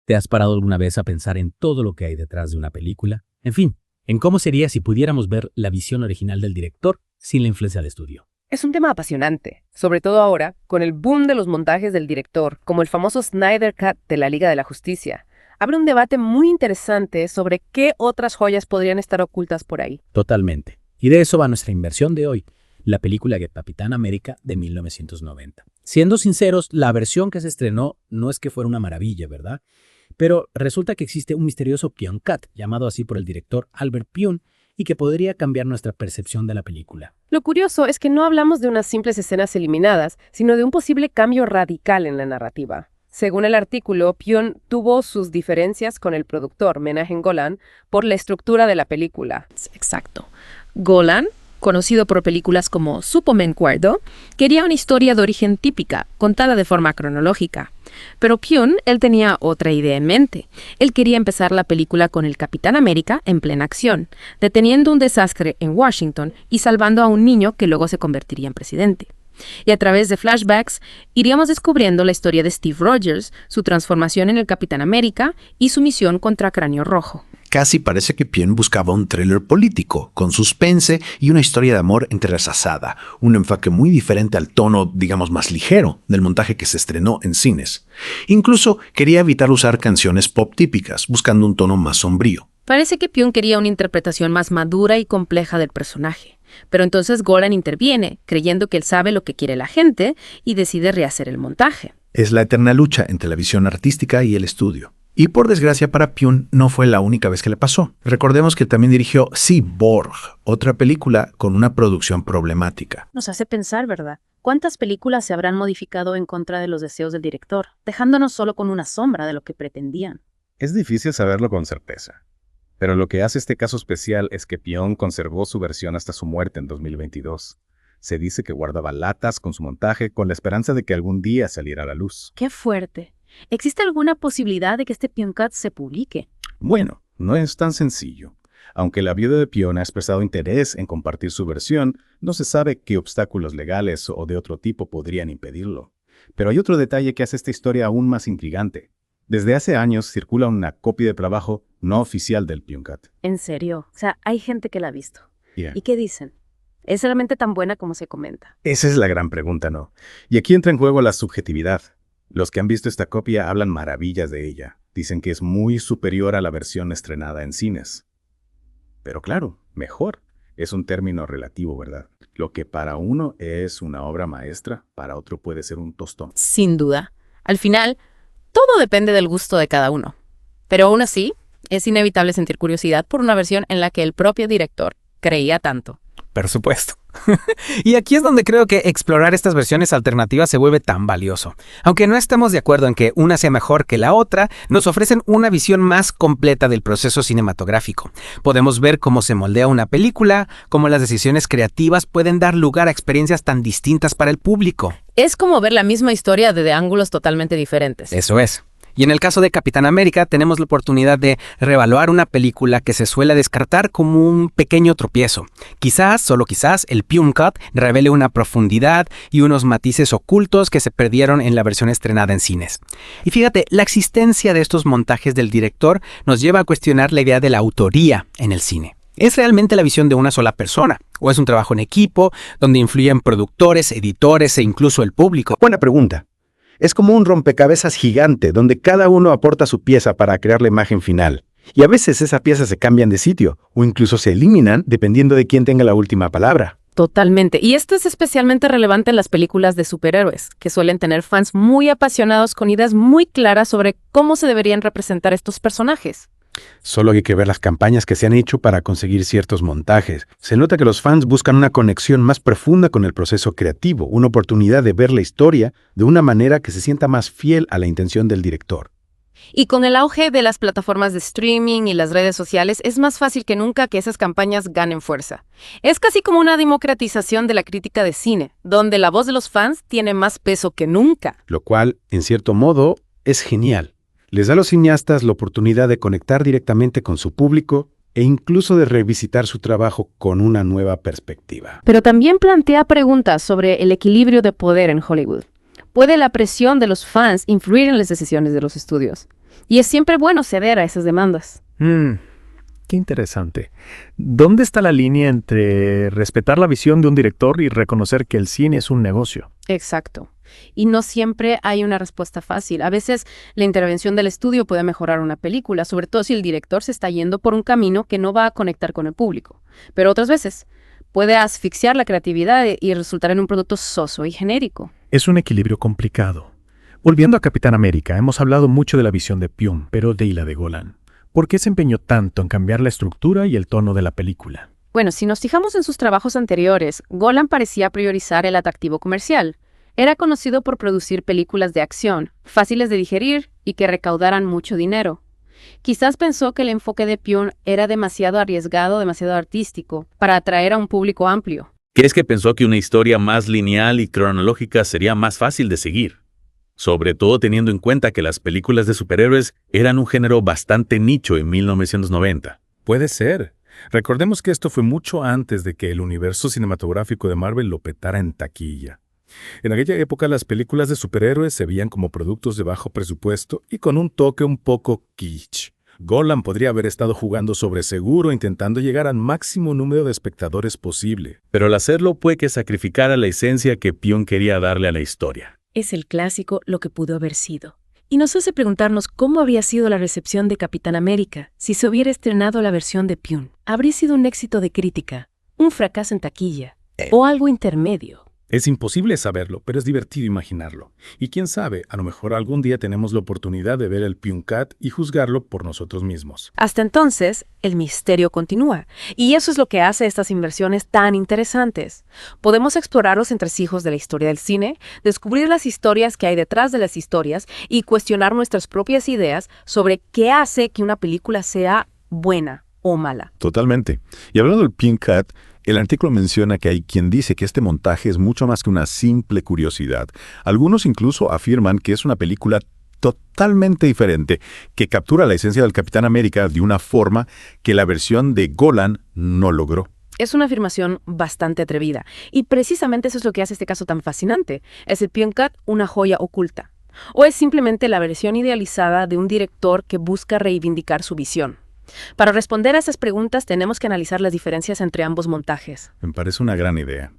¿Te has parado alguna vez a pensar en todo lo que hay detrás de una película? En fin, en cómo sería si pudiéramos ver la visión original del director sin la influencia del estudio. Es un tema apasionante, sobre todo ahora, con el boom de los montajes del director, como el famoso Snyder Cut de la Liga de la Justicia. Abre un debate muy interesante sobre qué otras joyas podrían estar ocultas por ahí. Totalmente. Y de eso va nuestra inversión de hoy, la película de Capitán América de 1990. Siendo sinceros, la versión que se estrenó no es que fuera una maravilla, ¿verdad? Pero resulta que existe un misterioso Pyon Cut, llamado así por el director Albert Pyun, y que podría cambiar nuestra percepción de la película. Lo curioso es que no hablamos de unas simples escenas eliminadas, sino de un posible cambio radical en la narrativa. Según el artículo, Pyun tuvo sus diferencias con el productor Menahem Golan por la estructura de la película. Exacto. Golan, conocido por películas como Superman Cuerdo, quería una historia de origen típica, contada de forma cronológica. Pero Pyun, él tenía otra idea en mente. Él quería empezar la película con el Capitán América en plena acción, deteniendo un desastre en Washington y salvando a un niño que luego se convertiría en presidente. Y a través de flashbacks, iríamos descubriendo la historia de Steve Rogers, su transformación en el Capitán América y su misión contra Cráneo Rojo. Casi parece que Pyun buscaba un thriller político, con suspense y una historia de amor entrelazada, un enfoque muy diferente al tono, digamos, más ligero del montaje que se estrenó en cines. Incluso quería evitar usar canciones pop típicas, buscando un tono más sombrío. Parece que Pyun quería una interpretación más madura y compleja del personaje. Pero entonces Golan interviene, creyendo que él sabe lo que quiere la gente, y decide rehacer el montaje. Es la eterna lucha entre la visión artística y el estudio. Y por desgracia para Pyun no fue la única vez que le pasó. Recordemos que también dirigió Cyborg, otra película con una producción problemática. Nos hace pensar, ¿verdad? ¿Cuántas películas se habrán modificado en contra de los deseos del director, dejándonos solo con una sombra de lo que pretendían? Es difícil saberlo con certeza. Pero lo que hace este caso especial es que Pyun conservó su versión hasta su muerte en 2022. Se dice que guardaba latas con su montaje con la esperanza de que algún día saliera a la luz. ¡Qué fuerte! ¿Existe alguna posibilidad de que este Pyun Cut se publique? Bueno, no es tan sencillo. Aunque la viuda de Pyun ha expresado interés en compartir su versión, no se sabe qué obstáculos legales o de otro tipo podrían impedirlo. Pero hay otro detalle que hace esta historia aún más intrigante. Desde hace años circula una copia de trabajo no oficial del Pyun Cut. ¿En serio? O sea, hay gente que la ha visto. Yeah. ¿Y qué dicen? ¿Es realmente tan buena como se comenta? Esa es la gran pregunta, ¿no? Y aquí entra en juego la subjetividad. Los que han visto esta copia hablan maravillas de ella. Dicen que es muy superior a la versión estrenada en cines. Pero claro, mejor. Es un término relativo, ¿verdad? Lo que para uno es una obra maestra, para otro puede ser un tostón. Sin duda. Al final, todo depende del gusto de cada uno. Pero aún así, es inevitable sentir curiosidad por una versión en la que el propio director creía tanto. Por supuesto. Y aquí es donde creo que explorar estas versiones alternativas se vuelve tan valioso. Aunque no estemos de acuerdo en que una sea mejor que la otra, nos ofrecen una visión más completa del proceso cinematográfico. Podemos ver cómo se moldea una película, cómo las decisiones creativas pueden dar lugar a experiencias tan distintas para el público. Es como ver la misma historia desde ángulos totalmente diferentes. Eso es. Y en el caso de Capitán América tenemos la oportunidad de reevaluar una película que se suele descartar como un pequeño tropiezo. Quizás, solo quizás, el Pyun Cut revele una profundidad y unos matices ocultos que se perdieron en la versión estrenada en cines. Y fíjate, la existencia de estos montajes del director nos lleva a cuestionar la idea de la autoría en el cine. ¿Es realmente la visión de una sola persona? ¿O es un trabajo en equipo donde influyen productores, editores e incluso el público? Buena pregunta. Es como un rompecabezas gigante donde cada uno aporta su pieza para crear la imagen final. Y a veces esas piezas se cambian de sitio o incluso se eliminan dependiendo de quién tenga la última palabra. Totalmente. Y esto es especialmente relevante en las películas de superhéroes, que suelen tener fans muy apasionados con ideas muy claras sobre cómo se deberían representar estos personajes. Solo hay que ver las campañas que se han hecho para conseguir ciertos montajes. Se nota que los fans buscan una conexión más profunda con el proceso creativo, una oportunidad de ver la historia de una manera que se sienta más fiel a la intención del director. Y con el auge de las plataformas de streaming y las redes sociales, es más fácil que nunca que esas campañas ganen fuerza. Es casi como una democratización de la crítica de cine, donde la voz de los fans tiene más peso que nunca. Lo cual, en cierto modo, es genial. Les da a los cineastas la oportunidad de conectar directamente con su público e incluso de revisitar su trabajo con una nueva perspectiva. Pero también plantea preguntas sobre el equilibrio de poder en Hollywood. ¿Puede la presión de los fans influir en las decisiones de los estudios? Y es siempre bueno ceder a esas demandas. Qué interesante. ¿Dónde está la línea entre respetar la visión de un director y reconocer que el cine es un negocio? Exacto. Y no siempre hay una respuesta fácil. A veces la intervención del estudio puede mejorar una película, sobre todo si el director se está yendo por un camino que no va a conectar con el público. Pero otras veces puede asfixiar la creatividad y resultar en un producto soso y genérico. Es un equilibrio complicado. Volviendo a Capitán América, hemos hablado mucho de la visión de Pyun, pero ¿y la de Golan? ¿Por qué se empeñó tanto en cambiar la estructura y el tono de la película? Bueno, si nos fijamos en sus trabajos anteriores, Golan parecía priorizar el atractivo comercial. Era conocido por producir películas de acción, fáciles de digerir y que recaudaran mucho dinero. Quizás pensó que el enfoque de Pyun era demasiado arriesgado, demasiado artístico, para atraer a un público amplio. ¿Crees que pensó que una historia más lineal y cronológica sería más fácil de seguir? Sobre todo teniendo en cuenta que las películas de superhéroes eran un género bastante nicho en 1990. Puede ser. Recordemos que esto fue mucho antes de que el universo cinematográfico de Marvel lo petara en taquilla. En aquella época las películas de superhéroes se veían como productos de bajo presupuesto y con un toque un poco kitsch. Golan podría haber estado jugando sobre seguro intentando llegar al máximo número de espectadores posible. Pero al hacerlo puede que sacrificara la esencia que Pyun quería darle a la historia. Es el clásico lo que pudo haber sido. Y nos hace preguntarnos cómo habría sido la recepción de Capitán América si se hubiera estrenado la versión de Pyun. ¿Habría sido un éxito de crítica, un fracaso en taquilla o algo intermedio? Es imposible saberlo, pero es divertido imaginarlo. Y quién sabe, a lo mejor algún día tenemos la oportunidad de ver el Pyun Cut y juzgarlo por nosotros mismos. Hasta entonces, el misterio continúa. Y eso es lo que hace estas inversiones tan interesantes. Podemos explorar los entresijos de la historia del cine, descubrir las historias que hay detrás de las historias y cuestionar nuestras propias ideas sobre qué hace que una película sea buena o mala. Totalmente. Y hablando del Pyun Cut, el artículo menciona que hay quien dice que este montaje es mucho más que una simple curiosidad. Algunos incluso afirman que es una película totalmente diferente, que captura la esencia del Capitán América de una forma que la versión de Golan no logró. Es una afirmación bastante atrevida, y precisamente eso es lo que hace este caso tan fascinante. ¿Es el Pyun Cut una joya oculta? ¿O es simplemente la versión idealizada de un director que busca reivindicar su visión? Para responder a esas preguntas tenemos que analizar las diferencias entre ambos montajes. Me parece una gran idea.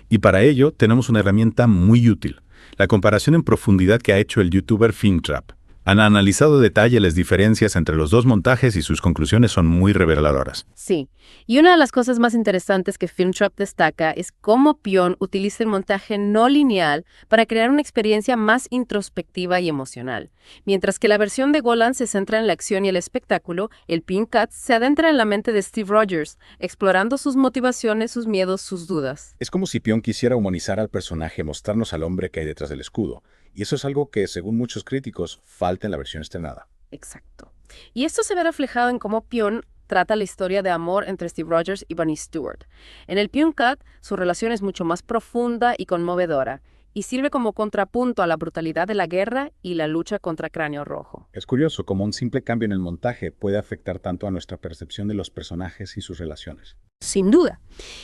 Y para ello tenemos una herramienta muy útil, la comparación en profundidad que ha hecho el youtuber Filmtrap. Han analizado a detalle las diferencias entre los dos montajes y sus conclusiones son muy reveladoras. Sí, y una de las cosas más interesantes que Filmtrap destaca es cómo Pyun utiliza el montaje no lineal para crear una experiencia más introspectiva y emocional. Mientras que la versión de Golan se centra en la acción y el espectáculo, el Pyun Cut se adentra en la mente de Steve Rogers, explorando sus motivaciones, sus miedos, sus dudas. Es como si Pyun quisiera humanizar al personaje, mostrarnos al hombre que hay detrás del escudo. Y eso es algo que, según muchos críticos, falta en la versión estrenada. Exacto. Y esto se ve reflejado en cómo Pyun trata la historia de amor entre Steve Rogers y Bunny Stewart. En el Pyun Cut, su relación es mucho más profunda y conmovedora, y sirve como contrapunto a la brutalidad de la guerra y la lucha contra Cráneo Rojo. Es curioso cómo un simple cambio en el montaje puede afectar tanto a nuestra percepción de los personajes y sus relaciones. Sin duda.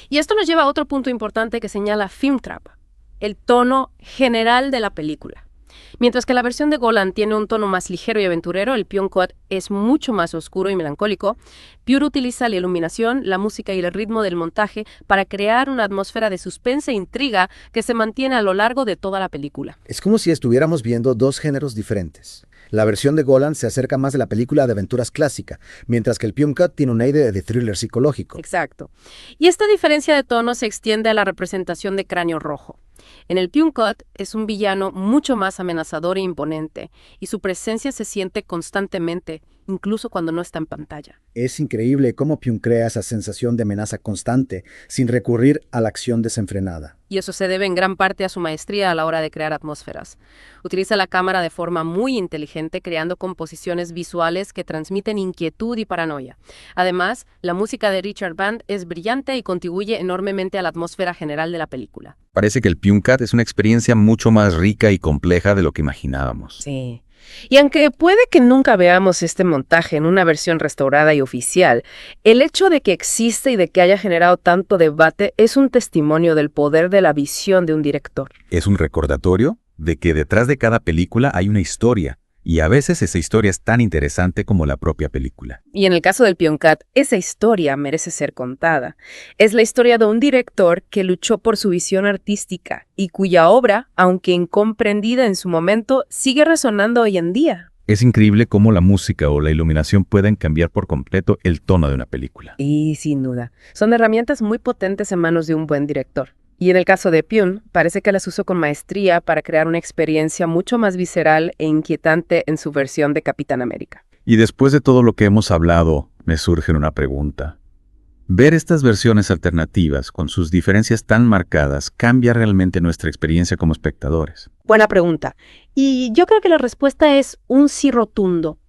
Y esto nos lleva a otro punto importante que señala Filmtrap: el tono general de la película. Mientras que la versión de Golan tiene un tono más ligero y aventurero, el Pyun Cut es mucho más oscuro y melancólico. Pyun utiliza la iluminación, la música y el ritmo del montaje para crear una atmósfera de suspense e intriga que se mantiene a lo largo de toda la película. Es como si estuviéramos viendo dos géneros diferentes. La versión de Golan se acerca más de la película de aventuras clásica, mientras que el Pyun Cut tiene un aire de thriller psicológico. Exacto. Y esta diferencia de tono se extiende a la representación de Cráneo Rojo. En el Pyun Cut es un villano mucho más amenazador e imponente, y su presencia se siente constantemente, incluso cuando no está en pantalla. Es increíble cómo Pyun crea esa sensación de amenaza constante, sin recurrir a la acción desenfrenada. Y eso se debe en gran parte a su maestría a la hora de crear atmósferas. Utiliza la cámara de forma muy inteligente, creando composiciones visuales que transmiten inquietud y paranoia. Además, la música de Richard Band es brillante y contribuye enormemente a la atmósfera general de la película. Parece que el Pyun Cut es una experiencia mucho más rica y compleja de lo que imaginábamos. Sí. Y aunque puede que nunca veamos este montaje en una versión restaurada y oficial, el hecho de que existe y de que haya generado tanto debate es un testimonio del poder de la visión de un director. Es un recordatorio de que detrás de cada película hay una historia Y a veces esa historia es tan interesante como la propia película. Y en el caso del Pyongyang, esa historia merece ser contada. Es la historia de un director que luchó por su visión artística y cuya obra, aunque incomprendida en su momento, sigue resonando hoy en día. Es increíble cómo la música o la iluminación pueden cambiar por completo el tono de una película. Y sin duda, son herramientas muy potentes en manos de un buen director. Y en el caso de Pyun, parece que las usó con maestría para crear una experiencia mucho más visceral e inquietante en su versión de Capitán América. Y después de todo lo que hemos hablado, me surge una pregunta. ¿Ver estas versiones alternativas con sus diferencias tan marcadas cambia realmente nuestra experiencia como espectadores? Buena pregunta. Y yo creo que la respuesta es un sí rotundo.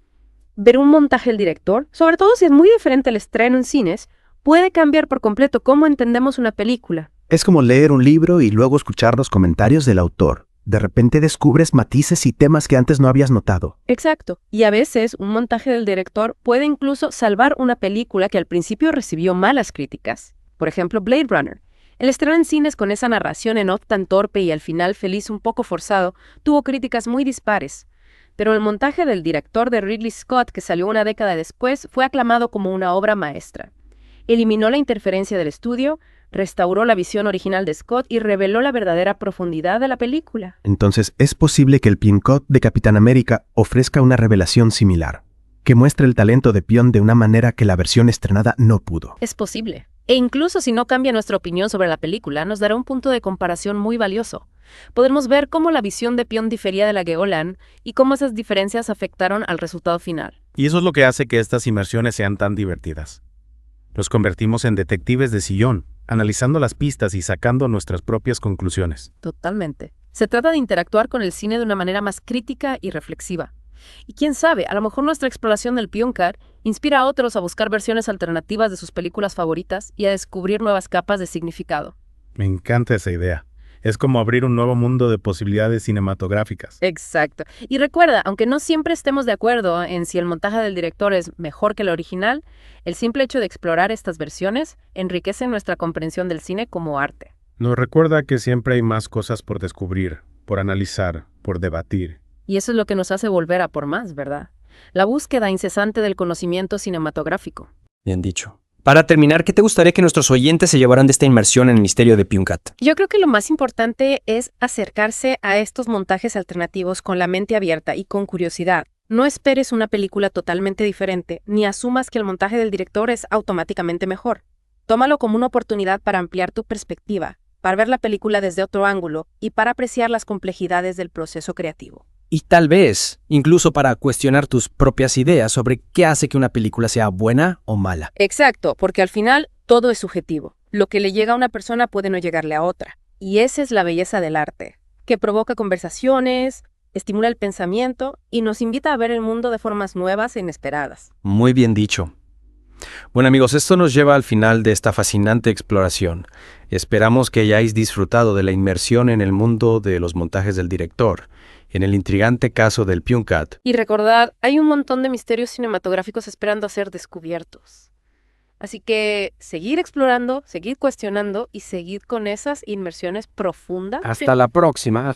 Ver un montaje del director, sobre todo si es muy diferente al estreno en cines, puede cambiar por completo cómo entendemos una película. Es como leer un libro y luego escuchar los comentarios del autor. De repente descubres matices y temas que antes no habías notado. Exacto. Y a veces un montaje del director puede incluso salvar una película que al principio recibió malas críticas. Por ejemplo, Blade Runner. El estreno en cines con esa narración en off tan torpe y al final feliz un poco forzado tuvo críticas muy dispares. Pero el montaje del director de Ridley Scott, que salió una década después, fue aclamado como una obra maestra. Eliminó la interferencia del estudio, restauró la visión original de Scott y reveló la verdadera profundidad de la película. Entonces, ¿es posible que el Pyongyang de Capitán América ofrezca una revelación similar, que muestre el talento de Pyun de una manera que la versión estrenada no pudo? Es posible. E incluso si no cambia nuestra opinión sobre la película, nos dará un punto de comparación muy valioso. Podremos ver cómo la visión de Pyun difería de la de Golan y cómo esas diferencias afectaron al resultado final. Y eso es lo que hace que estas inmersiones sean tan divertidas. Nos convertimos en detectives de sillón, analizando las pistas y sacando nuestras propias conclusiones. Totalmente. Se trata de interactuar con el cine de una manera más crítica y reflexiva. Y quién sabe, a lo mejor nuestra exploración del Pyongyang inspira a otros a buscar versiones alternativas de sus películas favoritas y a descubrir nuevas capas de significado. Me encanta esa idea. Es como abrir un nuevo mundo de posibilidades cinematográficas. Exacto. Y recuerda, aunque no siempre estemos de acuerdo en si el montaje del director es mejor que el original, el simple hecho de explorar estas versiones enriquece nuestra comprensión del cine como arte. Nos recuerda que siempre hay más cosas por descubrir, por analizar, por debatir. Y eso es lo que nos hace volver a por más, ¿verdad? La búsqueda incesante del conocimiento cinematográfico. Bien dicho. Para terminar, ¿qué te gustaría que nuestros oyentes se llevaran de esta inmersión en el misterio de Pyongyang? Yo creo que lo más importante es acercarse a estos montajes alternativos con la mente abierta y con curiosidad. No esperes una película totalmente diferente, ni asumas que el montaje del director es automáticamente mejor. Tómalo como una oportunidad para ampliar tu perspectiva, para ver la película desde otro ángulo y para apreciar las complejidades del proceso creativo. Y tal vez, incluso para cuestionar tus propias ideas sobre qué hace que una película sea buena o mala. Exacto, porque al final todo es subjetivo. Lo que le llega a una persona puede no llegarle a otra. Y esa es la belleza del arte, que provoca conversaciones, estimula el pensamiento y nos invita a ver el mundo de formas nuevas e inesperadas. Muy bien dicho. Bueno amigos, esto nos lleva al final de esta fascinante exploración. Esperamos que hayáis disfrutado de la inmersión en el mundo de los montajes del director, en el intrigante caso del Pyongyang. Y recordad, hay un montón de misterios cinematográficos esperando a ser descubiertos. Así que seguir explorando, seguir cuestionando y seguir con esas inmersiones profundas. Hasta la próxima.